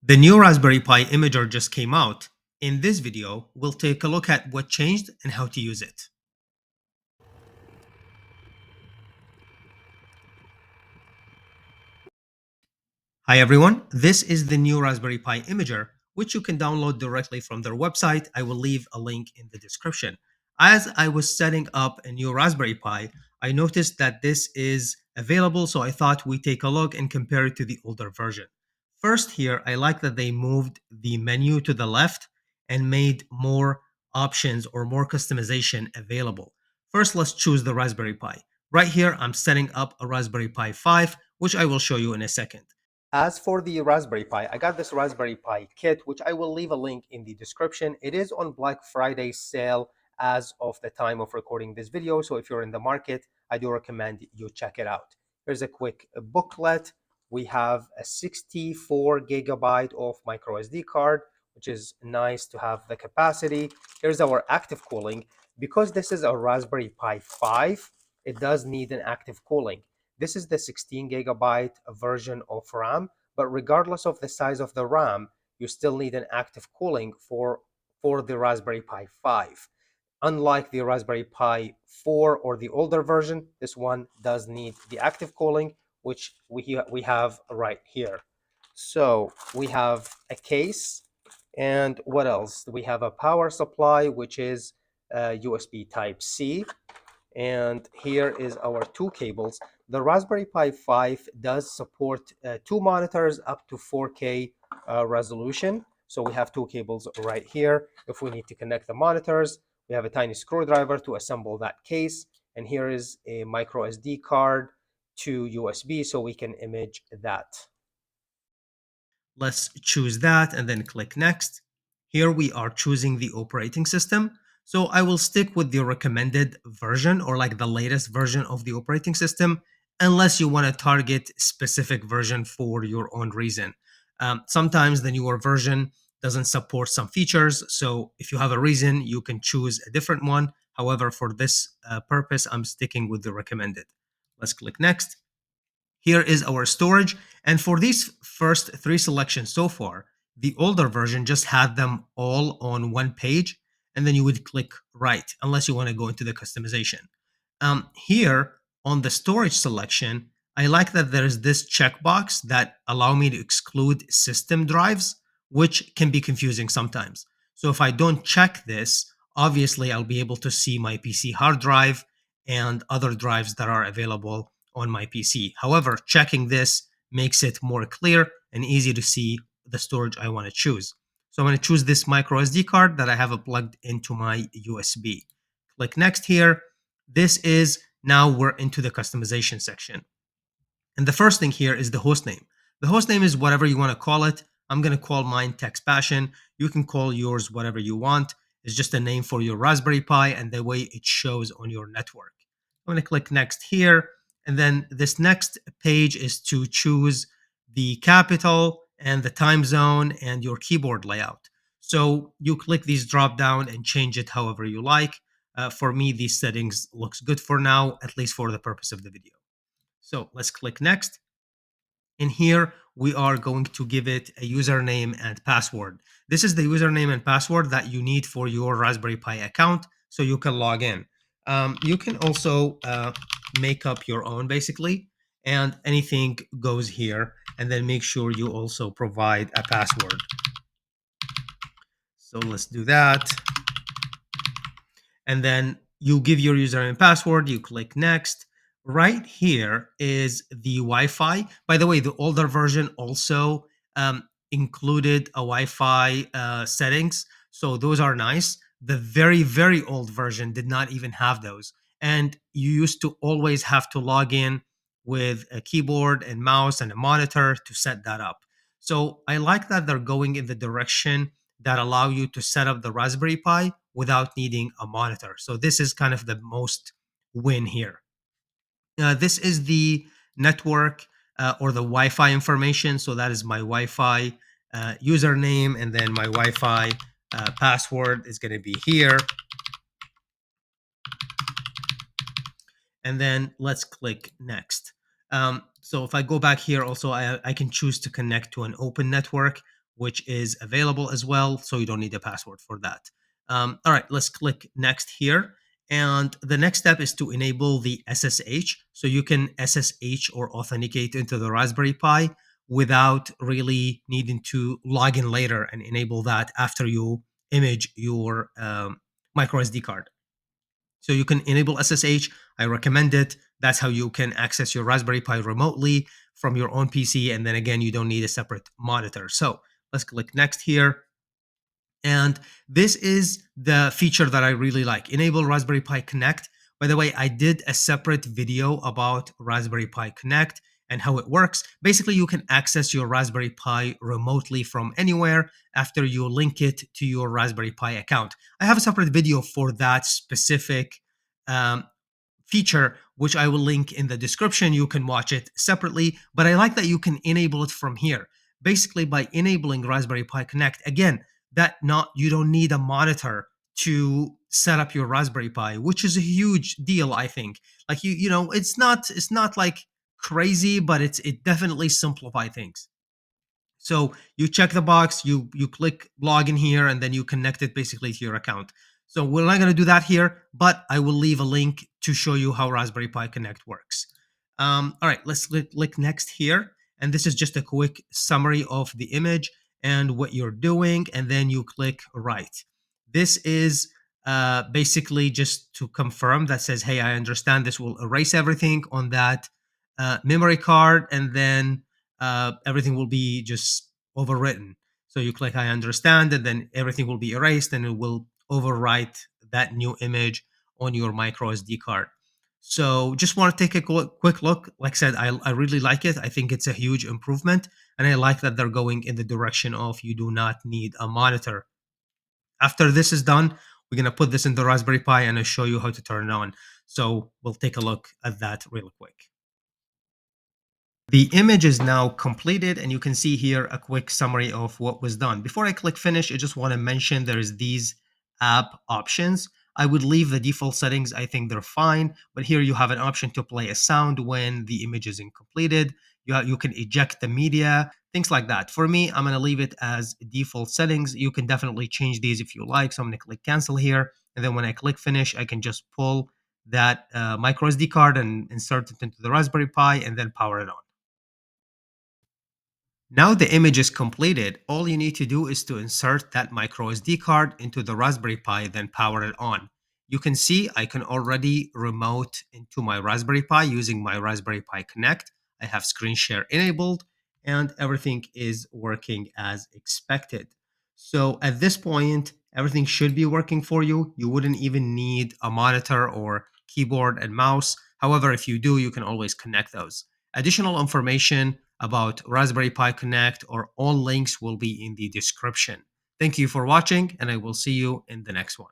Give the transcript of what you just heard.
The new Raspberry Pi Imager just came out. In this video, we'll take a look at what changed and how to use it. Hi everyone, this is the new Raspberry Pi Imager, which you can download directly from their website. I will leave a link in the description. As I was setting up a new Raspberry Pi, I noticed that this is available, so I thought we take a look and compare it to the older version. First here, I like that they moved the menu to the left and made more options or more customization available. First, let's choose the Raspberry Pi. Right here, I'm setting up a Raspberry Pi 5, which I will show you in a second. As for the Raspberry Pi, I got this Raspberry Pi kit, which I will leave a link in the description. It is on Black Friday sale as of the time of recording this video. So if you're in the market, I do recommend you check it out. Here's a quick booklet. We have a 64 gigabyte of micro SD card, which is nice to have the capacity. Here's our active cooling. Because this is a Raspberry Pi 5, it does need an active cooling. This is the 16 gigabyte version of RAM, but regardless of the size of the RAM, you still need an active cooling for the Raspberry Pi 5. Unlike the Raspberry Pi 4 or the older version, this one does need the active cooling, which we have right here. So we have a case, and what else? We have a power supply, which is USB Type-C. And here is our two cables. The Raspberry Pi 5 does support two monitors up to 4K resolution. So we have two cables right here. If we need to connect the monitors, we have a tiny screwdriver to assemble that case. And here is a micro SD card to USB so we can image that. Let's choose that and then click next. Here we are choosing the operating system. So I will stick with the recommended version or like the latest version of the operating system, unless you want to target specific version for your own reason. Sometimes the newer version doesn't support some features. So if you have a reason, you can choose a different one. However, for this purpose, I'm sticking with the recommended. Let's click next. Here is our storage. And for these first three selections so far, the older version just had them all on one page, and then you would click right, unless you want to go into the customization. Here on the storage selection, I like that there's this checkbox that allow me to exclude system drives, which can be confusing sometimes. So if I don't check this, obviously I'll be able to see my PC hard drive and other drives that are available on my PC. However, checking this makes it more clear and easy to see the storage I want to choose. So I'm going to choose this micro SD card that I have plugged into my USB. Click next here. This is now we're into the customization section. And the first thing here is the host name. The host name is whatever you want to call it. I'm going to call mine Text Passion. You can call yours whatever you want. It's just a name for your Raspberry Pi and the way it shows on your network. I'm going to click next here. And then this next page is to choose the capital and the time zone and your keyboard layout. So you click these drop down and change it however you like. For me, these settings looks good for now, at least for the purpose of the video. So let's click next. In here, we are going to give it a username and password. This is the username and password that you need for your Raspberry Pi account so you can log in. You can also make up your own basically, and anything goes here. And then make sure you also provide a password. So let's do that. And then you give your username and password, you click next. Right here is the Wi-Fi. By the way, the older version also included a Wi-Fi settings, so those are nice. The very, very old version did not even have those, and you used to always have to log in with a keyboard and mouse and a monitor to set that up. So I like that they're going in the direction that allow you to set up the Raspberry Pi without needing a monitor. So this is kind of the most win here. This is the network or the Wi-Fi information. So that is my Wi-Fi username, and then my Wi-Fi password is going to be here. And then let's click next. So if I go back here, also I can choose to connect to an open network, which is available as well. So you don't need a password for that. All right, let's click next here. And the next step is to enable the SSH. So you can SSH or authenticate into the Raspberry Pi without really needing to log in later and enable that after you image your micro SD card. So you can enable SSH. I recommend it. That's how you can access your Raspberry Pi remotely from your own PC. And then again, you don't need a separate monitor. So let's click next here. And this is the feature that I really like. Enable Raspberry Pi Connect. By the way, I did a separate video about Raspberry Pi Connect and how it works. Basically, you can access your Raspberry Pi remotely from anywhere after you link it to your Raspberry Pi account. I have a separate video for that specific um, feature, which I will link in the description. You can watch it separately, but I like that you can enable it from here. Basically, by enabling Raspberry Pi Connect, again, that not you don't need a monitor to set up your Raspberry Pi, which is a huge deal, I think. Like it's not like crazy, but it definitely simplify things. So you check the box, you click login here, and then you connect it basically to your account. So we're not going to do that here, but I will leave a link to show you how Raspberry Pi Connect works. All right, let's click next here. And this is just a quick summary of the image and what you're doing. And then you click write. This is basically just to confirm that says, hey, I understand this will erase everything on that memory card. And then everything will be just overwritten. So you click I understand, and then everything will be erased and it will overwrite that new image on your micro SD card. So just want to take a quick look. Like I said, I really like it. I think it's a huge improvement. And I like that they're going in the direction of you do not need a monitor. After this is done, we're going to put this in the Raspberry Pi and I'll show you how to turn it on. So we'll take a look at that real quick. The image is now completed and you can see here a quick summary of what was done. Before I click finish, I just want to mention there's these app options. I would leave the default settings. I think they're fine, but here you have an option to play a sound when the image is completed. You can eject the media, things like that. For me, I'm going to leave it as default settings. You can definitely change these if you like. So I'm going to click cancel here. And then when I click finish, I can just pull that micro SD card and insert it into the Raspberry Pi and then power it on. Now the image is completed, all you need to do is to insert that micro SD card into the Raspberry Pi, then power it on. You can see I can already remote into my Raspberry Pi using my Raspberry Pi Connect. I have screen share enabled and everything is working as expected. So at this point, everything should be working for you. You wouldn't even need a monitor or keyboard and mouse. However, if you do, you can always connect those. Additional information about Raspberry Pi Connect or all links will be in the description. Thank you for watching, and I will see you in the next one.